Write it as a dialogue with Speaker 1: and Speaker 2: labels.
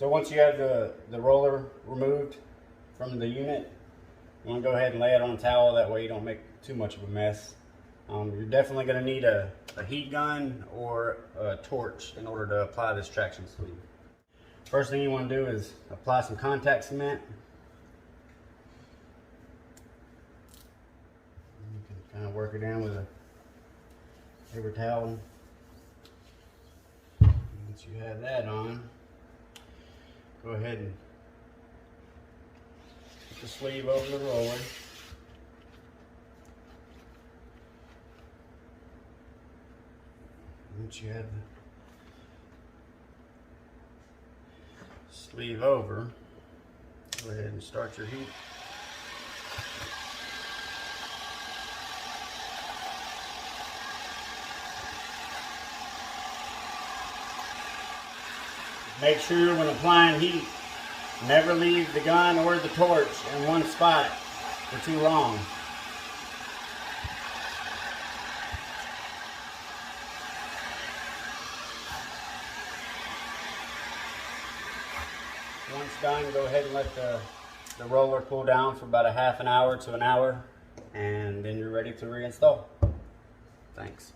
Speaker 1: So once you have the roller removed from the unit, you want to go ahead and lay it on a towel. That way you don't make too much of a mess. You're definitely going to need a heat gun or a torch in order to apply this traction sleeve. First thing you want to do is apply some contact cement. You can kind of work it in with a paper towel. Once you have that on, go ahead and put the sleeve over the roller. Once you have the sleeve over, go ahead and start your heat. Make sure when applying heat, never leave the gun or the torch in one spot for too long. Once done, go ahead and let the roller cool down for about a half an hour to an hour, and then you're ready to reinstall. Thanks.